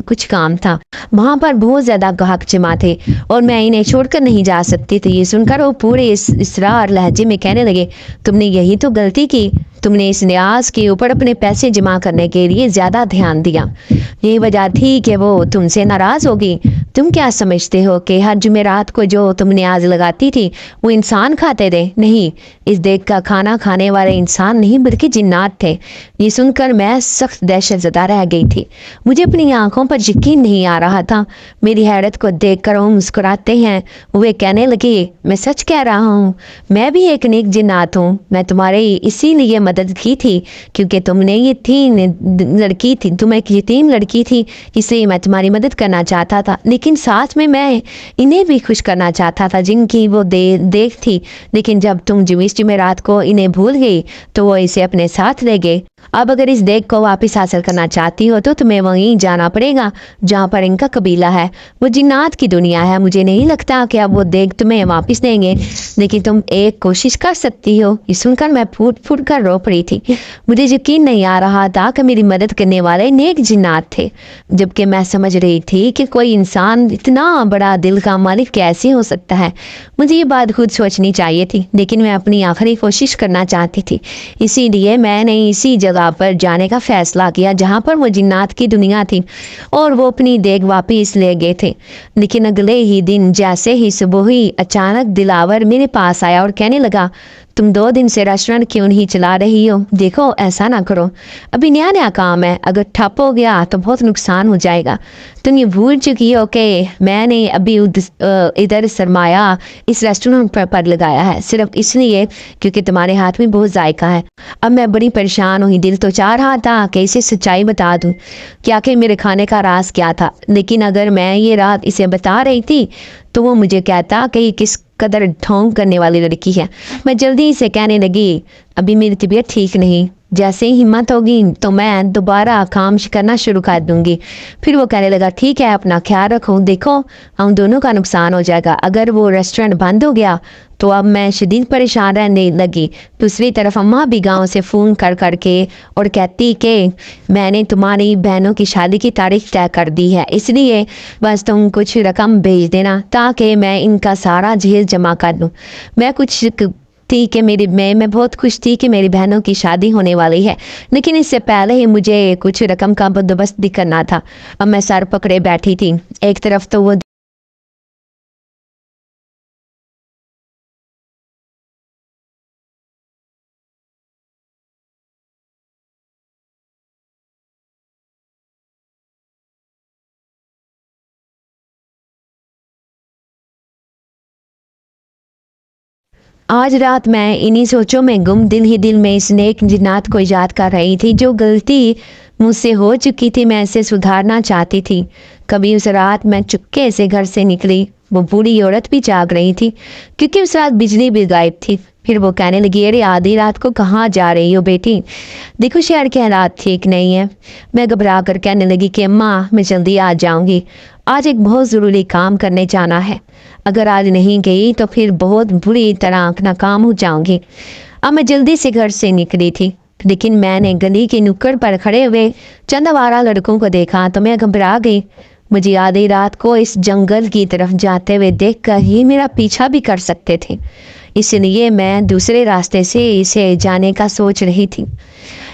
کچھ کام تھا، وہاں پر بہت زیادہ گاہک جمع تھے اور میں انہیں چھوڑ کر نہیں جا سکتی تھی۔ یہ سن کر وہ پورے اسرار لہجے میں کہنے لگے تم نے یہی تو غلطی کی، تم نے اس نیاز کے اوپر اپنے پیسے جمع کرنے کے لیے زیادہ دھیان دیا، یہی وجہ تھی کہ وہ تم سے ناراض ہوگی۔ تم کیا سمجھتے ہو کہ ہر جمعرات کو جو تم نیاز لگاتی تھی وہ انسان کھاتے تھے؟ نہیں، اس دیگ کا کھانا کھانے والے انسان نہیں بلکہ جنات تھے۔ یہ سن کر میں سخت دہشت زدہ رہ گئی تھی، مجھے اپنی آنکھوں پر یقین نہیں آ رہا تھا۔ میری حیرت کو دیکھ کر وہ مسکراتے ہیں، وہ کہنے لگے میں سچ کہہ رہا ہوں، میں بھی ایک نیک جنات ہوں۔ میں تمہاری اسی لیے مدد کی تھی کیونکہ تم نے تم ایک یتیم لڑکی تھی، اس لیے میں تمہاری مدد کرنا چاہتا تھا، لیکن ساتھ میں انہیں بھی خوش کرنا چاہتا تھا جن کی وہ دیکھ تھی۔ لیکن جب تم اس جمعرات کو انہیں بھول گئی تو وہ اسے اپنے ساتھ لے گئے۔ اب اگر اس دیگ کو واپس حاصل کرنا چاہتی ہو تو تمہیں وہیں جانا پڑے گا جہاں پر ان کا قبیلہ ہے، وہ جنات کی دنیا ہے۔ مجھے نہیں لگتا کہ اب وہ دیگ تمہیں واپس دیں گے، لیکن تم ایک کوشش کر سکتی ہو۔ یہ سن کر میں پھوٹ پھوٹ کر رو پڑی تھی۔ مجھے یقین نہیں آ رہا تھا کہ میری مدد کرنے والے نیک جنات تھے، جبکہ میں سمجھ رہی تھی کہ کوئی انسان اتنا بڑا دل کا مالک کیسے ہو سکتا ہے۔ مجھے یہ بات خود سوچنی چاہیے تھی، لیکن میں اپنی آخری کوشش کرنا چاہتی تھی، اسی لیے میں نے اسی جگہ پر جانے کا فیصلہ کیا جہاں پر وہ جنات کی دنیا تھی اور وہ اپنی دیگ واپس لے گئے تھے۔ لیکن اگلے ہی دن جیسے ہی صبح ہوئی، اچانک دلاور میرے پاس آیا اور کہنے لگا تم 2 دن سے ریسٹورنٹ کیوں نہیں چلا رہی ہو؟ دیکھو ایسا نہ کرو، ابھی نیا کام ہے، اگر ٹھپ ہو گیا تو بہت نقصان ہو جائے گا۔ تم یہ بھول چکی ہو کہ میں نے ابھی ادھر سرمایہ اس ریسٹورنٹ پر لگایا ہے صرف اس لیے کیونکہ تمہارے ہاتھ میں بہت ذائقہ ہے۔ اب میں بڑی پریشان ہوئی، دل تو چاہ رہا تھا کہ اسے سچائی بتا دوں کیا کہ میرے کھانے کا راز کیا تھا، لیکن اگر میں یہ رات اسے بتا رہی تھی تو وہ مجھے کہتا کہ یہ کس قدر ڈھونگ کرنے والی لڑکی ہے۔ میں جلدی سے کہنے لگی ابھی میری طبیعت ٹھیک نہیں، جیسے ہی ہمت ہوگی تو میں دوبارہ کام کرنا شروع کر دوں گی۔ پھر وہ کہنے لگا ٹھیک ہے، اپنا خیال رکھو، دیکھو ہم دونوں کا نقصان ہو جائے گا اگر وہ ریسٹورنٹ بند ہو گیا تو۔ اب میں شدید پریشان رہنے لگی۔ دوسری طرف اماں بھی گاؤں سے فون کر کے اور کہتی کہ میں نے تمہاری بہنوں کی شادی کی تاریخ طے کر دی ہے، اس لیے بس تم کچھ رقم بھیج دینا تاکہ میں ان کا سارا جہیز جمع کر دوں۔ میں بہت خوش تھی کہ میری بہنوں کی شادی ہونے والی ہے، لیکن اس سے پہلے ہی مجھے کچھ رقم کا بندوبست بھی کرنا تھا۔ اب میں سر پکڑے بیٹھی تھی، ایک طرف تو وہ آج رات میں انہی سوچوں میں گم دل میں اس نیک جنات کو یاد کر رہی تھی۔ جو غلطی مجھ سے ہو چکی تھی میں اسے سدھارنا چاہتی تھی۔ کبھی اس رات میں چپکے سے گھر سے نکلی، وہ بوڑھی عورت بھی جاگ رہی تھی کیونکہ اس رات بجلی بھی غائب تھی۔ پھر وہ کہنے لگی ارے آدھی رات کو کہاں جا رہی ہو بیٹی؟ دیکھو شہر کے حالات ٹھیک نہیں ہیں۔ میں گھبرا کر کہنے لگی کہ اماں میں جلدی آ جاؤں گی، آج ایک بہت ضروری کام کرنے جانا ہے، اگر آج نہیں گئی تو پھر بہت بری طرح ناکام ہو جاؤں گی۔ اب میں جلدی سے گھر سے نکلی تھی، لیکن میں نے گلی کے نکڑ پر کھڑے ہوئے چند آوارہ لڑکوں کو دیکھا تو میں گھبرا گئی۔ مجھے آدھی رات کو اس جنگل کی طرف جاتے ہوئے دیکھ کر یہ میرا پیچھا بھی کر سکتے تھے، اس لیے میں دوسرے راستے سے اسے جانے کا سوچ رہی تھی۔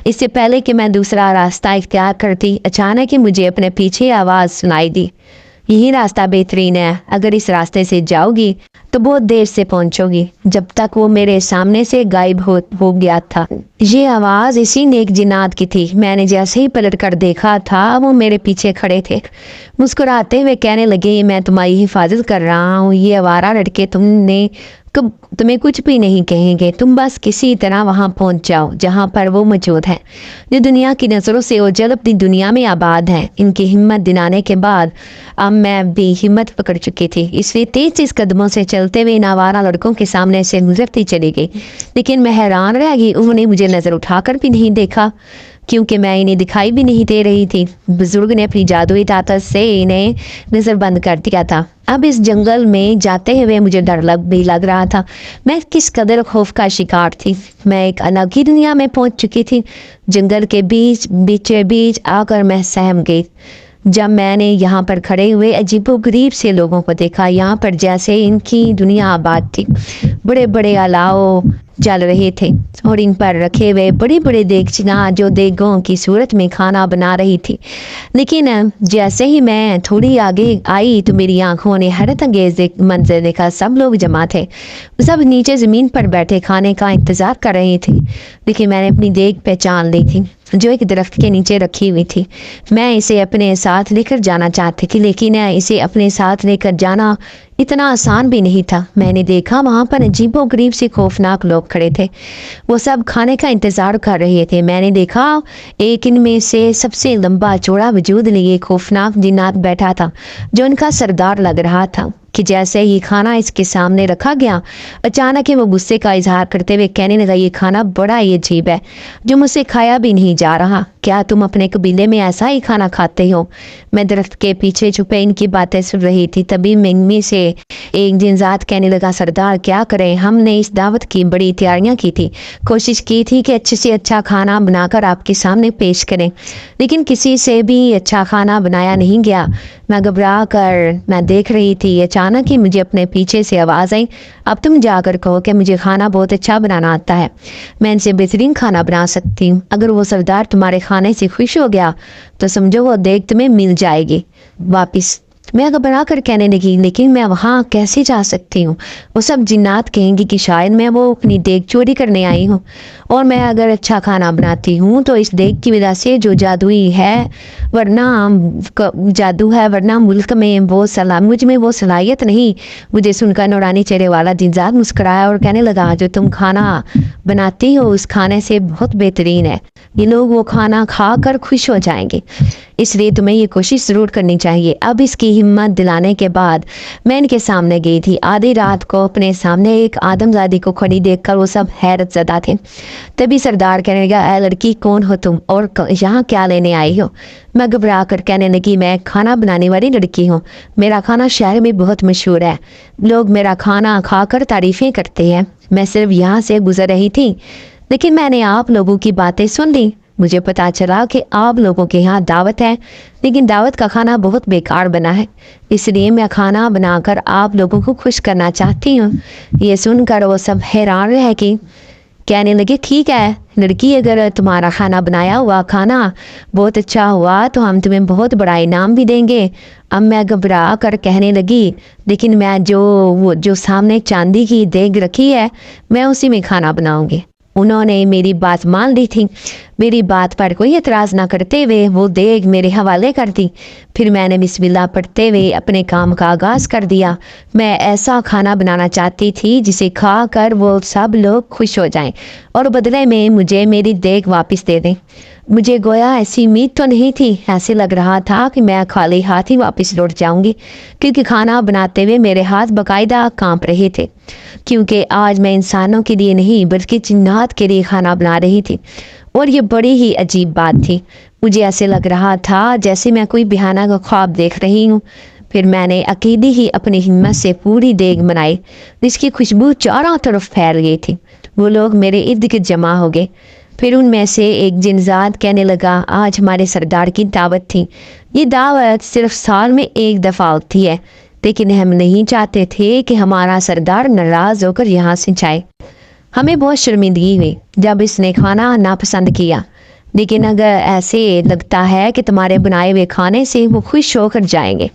اس سے پہلے کہ میں دوسرا راستہ اختیار کرتی، اچانک ہی مجھے اپنے پیچھے آواز سنائی دی، یہی راستہ بہترین ہے، اگر اس راستے سے جاؤ گی تو بہت دیر سے پہنچو گی۔ جب تک وہ میرے سامنے سے غائب ہو گیا تھا۔ یہ آواز اسی نیک جنات کی تھی۔ میں نے جیسے ہی پلٹ کر دیکھا تھا وہ میرے پیچھے کھڑے تھے، مسکراتے ہوئے کہنے لگے میں تمہاری حفاظت کر رہا ہوں، یہ آوارہ لڑکے تم نے तुम्हें कुछ भी नहीं कहेंगे, तुम बस किसी तरह वहाँ पहुँच जाओ जहाँ पर वो मौजूद है, जो दुनिया की नज़रों से ओझल अपनी दुनिया में आबाद है। इनकी हिम्मत दिलाने के बाद अब मैं भी हिम्मत पकड़ चुकी थी, इसलिए तेज कदमों से चलते हुए इन आवारा लड़कों के सामने से गुजरती चली गई। लेकिन मैं हैरान रह गई, उन्होंने मुझे नज़र उठाकर भी नहीं देखा, क्योंकि मैं इन्हें दिखाई भी नहीं दे रही थी। बुजुर्ग ने अपनी जादुई ताकत से इन्हें नज़र बंद कर दिया था। अब इस जंगल में जाते हुए मुझे डर भी लग रहा था। मैं किस कदर खौफ का शिकार थी। मैं एक अलग ही दुनिया में पहुंच चुकी थी। जंगल के बीच आकर मैं सहम गई जब मैंने यहाँ पर खड़े हुए अजीबोगरीब से लोगों को देखा। यहाँ पर जैसे इनकी दुनिया आबाद थी। बड़े बड़े अलाव जल रहे थे और इन पर रखे हुए बड़े बड़े देगचियाँ जो देगों की सूरत में खाना बना रही थी। लेकिन जैसे ही मैं थोड़ी आगे आई तो मेरी आंखों ने हैरत अंगेज मंजर देखा। सब लोग जमा थे, सब नीचे ज़मीन पर बैठे खाने का इंतज़ार कर रहे थे। लेकिन मैंने अपनी देग पहचान ली थी जो एक दरख्त के नीचे रखी हुई थी। मैं इसे अपने साथ लेकर जाना चाहती थी, लेकिन इसे अपने साथ लेकर जाना इतना आसान भी नहीं था। मैंने देखा वहाँ पर अजीबोगरीब से खौफनाक लोग खड़े थे। वो सब खाने का इंतज़ार कर रहे थे। मैंने देखा एक इनमें से सबसे लंबा चौड़ा वजूद लिए खौफनाक जिन्नात बैठा था, जो उनका सरदार लग रहा था। कि जैसे ही खाना इसके सामने रखा गया, अचानक ही वो गुस्से का इजहार करते हुए कहने लगा, ये खाना बड़ा ही अजीब है, जो मुझसे खाया भी नहीं जा रहा। क्या तुम अपने कबीले में ऐसा ही खाना खाते हो? मैं दरख्त के पीछे छुपे इनकी बातें सुन रही थी। तभी में से एक जिनजात कहने लगा, सरदार क्या करें, हमने इस दावत की बड़ी तैयारियां की थी, कोशिश की थी कि अच्छे से अच्छा खाना बनाकर आपके सामने पेश करें, लेकिन किसी से भी अच्छा खाना बनाया नहीं गया। मैं घबरा कर मैं देख रही थी। अचानक ही मुझे अपने पीछे से आवाज़ आई, अब तुम जाकर कहो कि मुझे खाना बहुत अच्छा बनाना आता है, मैं इनसे बेहतरीन खाना बना सकती हूँ। अगर वो सरदार तुम्हारे खाने से खुश हो गया तो समझो वो देख तुम्हें मिल जाएगी वापिस। मैं घबरा कर कहने लगी, लेकिन मैं वहाँ कैसे जा सकती हूँ? वो सब जिन्नात कहेंगी कि शायद मैं वो अपनी देग चोरी करने आई हूँ, और मैं अगर अच्छा खाना बनाती हूँ तो इस देग की वजह से जो जादुई है जादू है, वरना मुल्क में वो मुझ में वो सलाहियत नहीं। मुझे सुनकर नौरानी चेहरे वाला जिनजात मुस्कुराया और कहने लगा, जो तुम खाना बनाती हो उस खाने से बहुत बेहतरीन है, ये लोग वो खाना खा कर खुश हो जाएंगे, इसलिए तुम्हें ये कोशिश ज़रूर करनी चाहिए। अब इसकी हिम्मत दिलाने के बाद मैं इनके सामने गई थी। आधी रात को अपने सामने एक आदमजादी को खड़ी देखकर वो सब हैरत ज़दा थे। तभी सरदार कहने लगा, ऐ लड़की कौन हो तुम और यहाँ क्या लेने आई हो? मैं घबरा कर कहने लगी, मैं खाना बनाने वाली लड़की हूँ, मेरा खाना शहर में बहुत मशहूर है, लोग मेरा खाना खाकर तारीफ़ें करते हैं। मैं सिर्फ यहाँ से गुजर रही थी, लेकिन मैंने आप लोगों की बातें सुन ली। मुझे पता चला कि आप लोगों के यहाँ दावत है, लेकिन दावत का खाना बहुत बेकार बना है, इसलिए मैं खाना बनाकर आप लोगों को खुश करना चाहती हूँ। ये सुनकर वो सब हैरान रह गए। कहने लगे, ठीक है लड़की, अगर तुम्हारा खाना बनाया हुआ खाना बहुत अच्छा हुआ तो हम तुम्हें बहुत बड़ा इनाम भी देंगे। अब मैं घबरा कर कहने लगी, लेकिन मैं जो सामने चांदी की देग रखी है मैं उसी में खाना बनाऊंगी। उन्होंने मेरी बात मान ली थी। मेरी बात पर कोई एतराज़ ना करते हुए वो देग मेरे हवाले कर दी। फिर मैंने बिस्मिल्लाह पढ़ते हुए अपने काम का आगाज़ कर दिया। मैं ऐसा खाना बनाना चाहती थी जिसे खा कर वो सब लोग खुश हो जाएं और बदले में मुझे मेरी देग वापस दे दें। मुझे गोया ऐसी उम्मीद तो नहीं थी। ऐसे लग रहा था कि मैं खाली हाथ ही वापस लौट जाऊंगी, क्योंकि खाना बनाते हुए मेरे हाथ बाकायदा कांप रहे थे, क्योंकि आज मैं इंसानों के लिए नहीं बल्कि जिन्नात के लिए खाना बना रही थी। और ये बड़ी ही अजीब बात थी। मुझे ऐसे लग रहा था जैसे मैं कोई बिहाना का ख्वाब देख रही हूँ। फिर मैंने अकेली ही अपनी हिम्मत से पूरी देग बनाई, जिसकी खुशबू चारों तरफ फैल गई थी। वो लोग मेरे इर्द गिर्द जमा हो गए। फिर उनमें से एक जिनजात कहने लगा, आज हमारे सरदार की दावत थी। ये दावत सिर्फ साल में एक दफ़ा होती है, लेकिन हम नहीं चाहते थे कि हमारा सरदार नाराज़ होकर यहाँ से जाए। हमें बहुत शर्मिंदगी हुई जब इसने खाना नापसंद किया, लेकिन अगर ऐसे लगता है कि तुम्हारे बनाए हुए खाने से वो खुश होकर जाएंगे।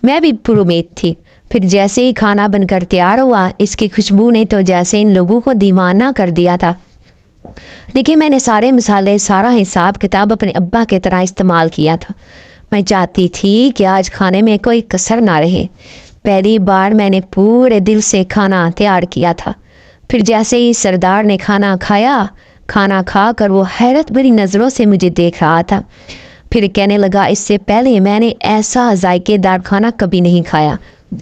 मैं भी पुरुमीद थी। फिर जैसे ही खाना बनकर तैयार हुआ, इसकी खुशबू ने तो जैसे इन लोगों को दीवाना कर दिया था। लेकिन मैंने सारे मसाले, सारा हिसाब किताब अपने अब्बा की तरह इस्तेमाल किया था। मैं चाहती थी कि आज खाने में कोई कसर ना रहे। पहली बार मैंने पूरे दिल से खाना तैयार किया था। फिर जैसे ही सरदार ने खाना खाया, खाना खाकर वो हैरत भरी नज़रों से मुझे देख रहा था। फिर कहने लगा, इससे पहले मैंने ऐसा जायकेदार खाना कभी नहीं खाया।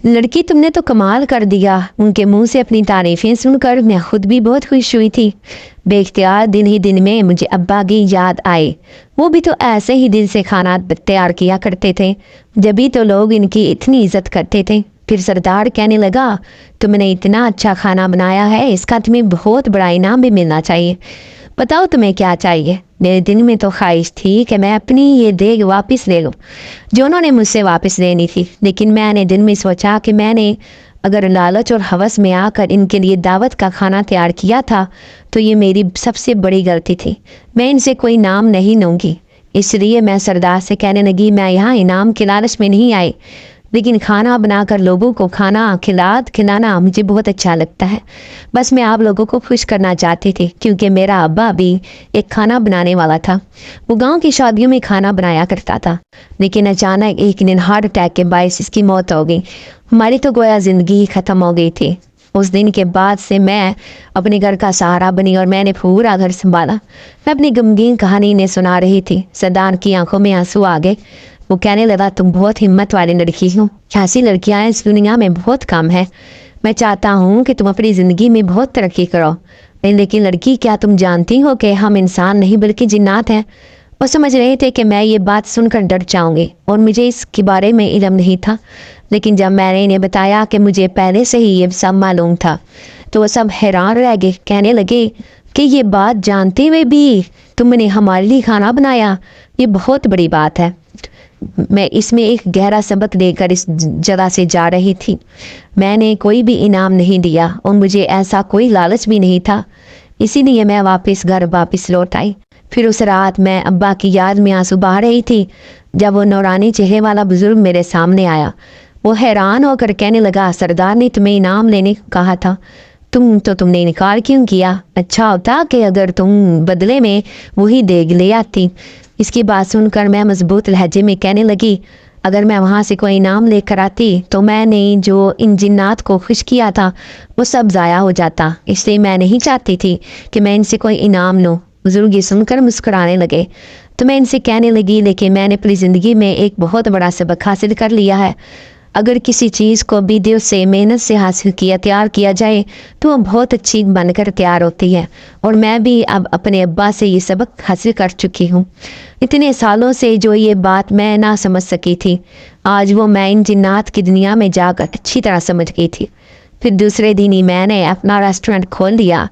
लड़की, तुमने तो कमाल कर दिया। उनके मुंह से अपनी तारीफें सुनकर मैं खुद भी बहुत खुश हुई थी। बेख्तियार दिन ही दिन में मुझे अब्बा की याद आई। वो भी तो ऐसे ही दिल से खाना तैयार किया करते थे, जब भी तो लोग इनकी इतनी इज्जत करते थे। फिर सरदार कहने लगा, तुमने इतना अच्छा खाना बनाया है, इसका तुम्हें बहुत बड़ा इनाम भी मिलना चाहिए। बताओ तुम्हें क्या चाहिए। मेरे दिल में तो ख्वाहिश थी कि मैं अपनी ये देग वापस ले लूँ जो उन्होंने मुझसे वापस लेनी थी, लेकिन मैंने दिल में सोचा कि मैंने अगर लालच और हवस में आकर इनके लिए दावत का खाना तैयार किया था तो ये मेरी सबसे बड़ी गलती थी। मैं इनसे कोई इनाम नहीं लूँगी। इसलिए मैं सरदार से कहने लगी, मैं यहाँ इनाम के लालच में नहीं आई, लेकिन खाना बनाकर लोगों को खाना खिलाना मुझे बहुत अच्छा लगता है। बस मैं आप लोगों को खुश करना चाहती थी, क्योंकि मेरा अब्बा भी एक खाना बनाने वाला था। वो गांव की शादियों में खाना बनाया करता था, लेकिन अचानक एक दिन हार्ट अटैक के बायस इसकी मौत हो गई। हमारी तो गोया ज़िंदगी ही ख़त्म हो गई थी। उस दिन के बाद से मैं अपने घर का सहारा बनी और मैंने पूरा घर संभाला। मैं अपनी गमगीन कहानी इन्हें सुना रही थी। सरदार की आंखों में आंसू आ गए। वो कहने लगा, तुम बहुत हिम्मत वाली लड़की हो। ऐसी लड़कियां इस दुनिया में बहुत कम है। मैं चाहता हूँ कि तुम अपनी ज़िंदगी में बहुत तरक्की करो। लेकिन लड़की, क्या तुम जानती हो कि हम इंसान नहीं बल्कि जिन्नात हैं। वो समझ रहे थे कि मैं ये बात सुनकर डर जाऊंगी और मुझे इसके बारे में इल्म नहीं था, लेकिन जब मैंने इन्हें बताया कि मुझे पहले से ही ये सब मालूम था तो वो सब हैरान रह गए। कहने लगे कि ये बात जानते हुए भी तुमने हमारे लिए खाना बनाया, ये बहुत बड़ी बात है। मैं इसमें एक गहरा सबक लेकर इस जगह से जा रही थी। मैंने कोई भी इनाम नहीं दिया और मुझे ऐसा कोई लालच भी नहीं था, इसीलिए मैं वापस लौट आई। फिर उस रात मैं अब्बा की याद में आंसू बहा रही थी जब वो नौरानी चेहरे वाला बुजुर्ग मेरे सामने आया। वो हैरान होकर कहने लगा, सरदार ने तुम्हें इनाम लेने को कहा था, तुमने इनकार क्यों किया? अच्छा होता कि अगर तुम बदले में वही देग ले आती। इसकी बात सुनकर मैं मजबूत लहजे में कहने लगी, अगर मैं वहाँ से कोई इनाम लेकर आती तो मैंने जो इन जिन्नात को खुश किया था वो सब ज़ाया हो जाता, इसलिए मैं नहीं चाहती थी कि मैं इनसे कोई इनाम लूँ। बुजुर्ग ये सुनकर मुस्कुराने लगे तो मैं इनसे कहने लगी, लेकिन मैंने अपनी ज़िंदगी में एक बहुत बड़ा सबक हासिल कर लिया है। अगर किसी चीज़ को भी दिल से मेहनत से हासिल तैयार किया जाए तो वो बहुत अच्छी बनकर तैयार होती है। और मैं भी अब अपने अब्बा से ये सबक हासिल कर चुकी हूँ। इतने सालों से जो ये बात मैं ना समझ सकी थी, आज वो मैं इन जिन्नात की दुनिया में जाकर अच्छी तरह समझ गई थी। फिर दूसरे दिन ही मैंने अपना रेस्टोरेंट खोल लिया।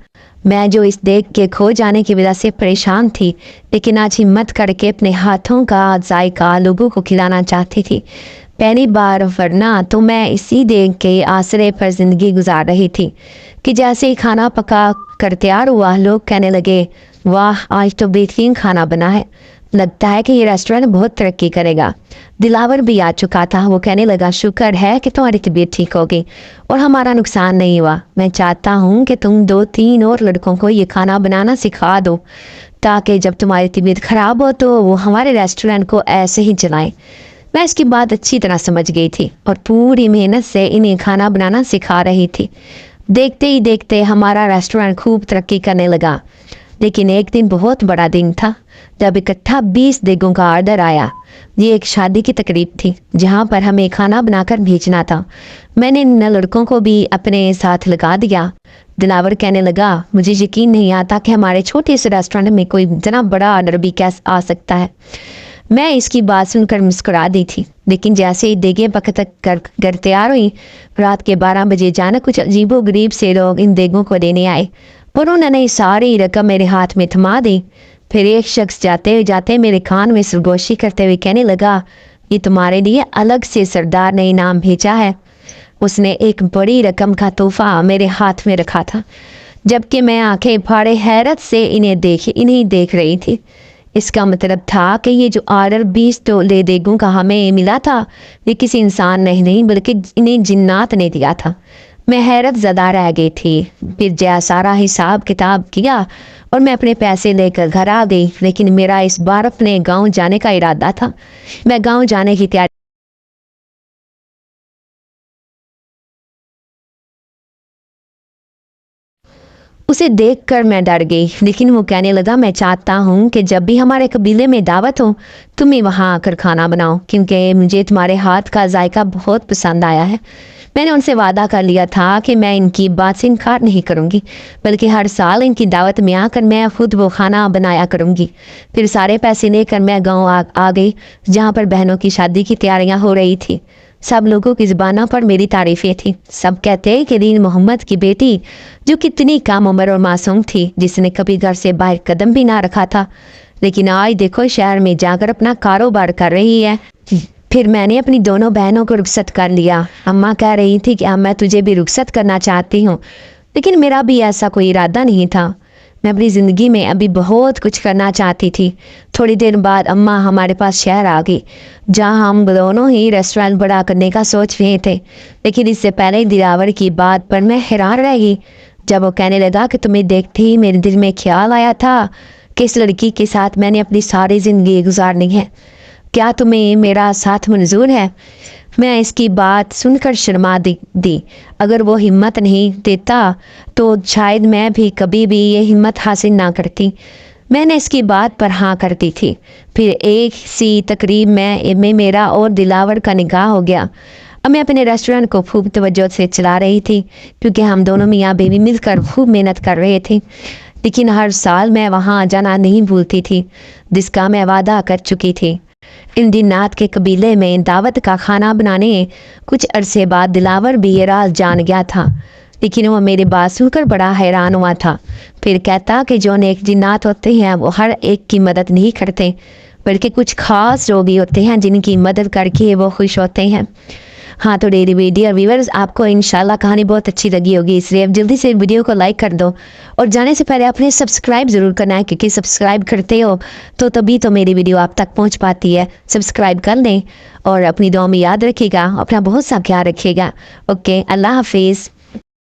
मैं जो इस देख के खो जाने की वजह से परेशान थी, लेकिन आज हिम्मत करके अपने हाथों का जायका लोगों को खिलाना चाहती थी। पहली बार, वरना तो मैं इसी देख के आसरे पर ज़िंदगी गुजार रही थी कि जैसे ही खाना पका कर तैयार हुआ, लोग कहने लगे, वाह, आज तो बेहतरीन खाना बना है, लगता है कि ये रेस्टोरेंट बहुत तरक्की करेगा। दिलावर भी आ चुका था। वो कहने लगा, शुक्र है कि तुम्हारी तबीयत ठीक हो गई और हमारा नुकसान नहीं हुआ। मैं चाहता हूँ कि तुम 2-3 और लड़कों को ये खाना बनाना सिखा दो, ताकि जब तुम्हारी तबीयत ख़राब हो तो वो हमारे रेस्टोरेंट को ऐसे ही चलाएं। मैं इसकी बात अच्छी तरह समझ गई थी और पूरी मेहनत से इन्हें खाना बनाना सिखा रही थी। देखते ही देखते हमारा रेस्टोरेंट खूब तरक्की करने लगा। लेकिन एक दिन बहुत बड़ा दिन था जब इकट्ठा 20 देगों का ऑर्डर आया। ये एक शादी की तकरीब थी जहाँ पर हमें खाना बनाकर भेजना था। मैंने इन लड़कों को भी अपने साथ लगा दिया। दिलावर कहने लगा, मुझे यकीन नहीं आता कि हमारे छोटे से रेस्टोरेंट में कोई इतना बड़ा ऑर्डर भी कैसे आ सकता है। मैं इसकी बात सुनकर मुस्कुरा दी थी, लेकिन जैसे ही देगें पक तक कर तैयार हुई, रात के 12 बजे जाना कुछ अजीबो गरीब से लोग इन देगों को देने आए और उन्होंने सारी रकम मेरे हाथ में थमा दी। फिर एक शख्स जाते जाते मेरे कान में सरगोशी करते हुए कहने लगा, ये तुम्हारे लिए अलग से सरदार ने इनाम भेजा है। उसने एक बड़ी रकम का तोहफा मेरे हाथ में रखा था, जबकि मैं आंखें फाड़े हैरत से इन्हें देख रही थी। इसका मतलब था कि ये जो ऑर्डर 20 तोले देगों का हमें मिला था, ये किसी इंसान ने नहीं बल्कि इन्हें जिन्नात ने दिया था। मैं हैरत ज़दा रह गई थी। फिर जया सारा हिसाब किताब किया और मैं अपने पैसे लेकर घर आ गई। लेकिन मेरा इस बार अपने गांव जाने का इरादा था। मैं गांव जाने की तैयारी उसे देखकर मैं डर गई, लेकिन वो कहने लगा, मैं चाहता हूँ कि जब भी हमारे कबीले में दावत हो तुम ही वहाँ आकर खाना बनाओ, क्योंकि मुझे तुम्हारे हाथ का जायका बहुत पसंद आया है। मैंने उनसे वादा कर लिया था कि मैं इनकी बात से इनकार नहीं करूँगी, बल्कि हर साल इनकी दावत में आकर मैं खुद वो खाना बनाया करूँगी। फिर सारे पैसे लेकर मैं गाँव आ गई, जहाँ पर बहनों की शादी की तैयारियाँ हो रही थी। सब लोगों की ज़बानों पर मेरी तारीफ़ें थी। सब कहते हैं कि दीन मोहम्मद की बेटी, जो कितनी कम उम्र और मासूम थी, जिसने कभी घर से बाहर कदम भी ना रखा था, लेकिन आज देखो शहर में जाकर अपना कारोबार कर रही है। फिर मैंने अपनी दोनों बहनों को रुखसत कर लिया। अम्मा कह रही थी कि मैं तुझे भी रुखसत करना चाहती हूँ, लेकिन मेरा भी ऐसा कोई इरादा नहीं था। मैं अपनी ज़िंदगी में अभी बहुत कुछ करना चाहती थी। थोड़ी देर बाद अम्मा हमारे पास शहर आ गई, जहाँ हम दोनों ही रेस्टोरेंट बड़ा करने का सोच रहे थे। लेकिन इससे पहले दिलावर की बात पर मैं हैरान रह गई, जब वो कहने लगा कि तुम्हें देखते ही मेरे दिल में ख्याल आया था कि इस लड़की के साथ मैंने अपनी सारी ज़िंदगी गुजारनी है। क्या तुम्हें मेरा साथ मंजूर है? मैं इसकी बात सुनकर शर्मा दी। अगर वो हिम्मत नहीं देता तो शायद मैं भी कभी भी ये हिम्मत हासिल ना करती। मैंने इसकी बात पर हाँ कर दी थी। फिर एक सी तकरीब में मेरा और दिलावर का निकाह हो गया। अब मैं अपने रेस्टोरेंट को खूब तवज्जो से चला रही थी, क्योंकि हम दोनों मियाँ बीवी मिलकर खूब मेहनत कर रहे थे। लेकिन हर साल मैं वहाँ जाना नहीं भूलती थी, जिसका मैं वादा कर चुकी थी। इन दिनात के कबीले में दावत का खाना बनाने कुछ अरसे बाद दिलावर भी ये राज जान गया था, लेकिन वो मेरी बात सुनकर बड़ा हैरान हुआ था। फिर कहता कि जो नेक जिन्नात होते हैं वो हर एक की मदद नहीं करते, बल्कि कुछ खास रोगी होते हैं जिनकी मदद करके वो खुश होते हैं। हाँ, तो डेली वीडियो व्यूअर्स, आपको इंशाल्लाह कहानी बहुत अच्छी लगी होगी, इसलिए अब जल्दी से वीडियो को लाइक कर दो और जाने से पहले अपने सब्सक्राइब ज़रूर करना है, क्योंकि सब्सक्राइब करते हो तो तभी तो मेरी वीडियो आप तक पहुंच पाती है। सब्सक्राइब कर लें और अपनी दुआ में याद रखिएगा, अपना बहुत सा ख्याल रखिएगा। ओके, अल्लाह हाफिज़।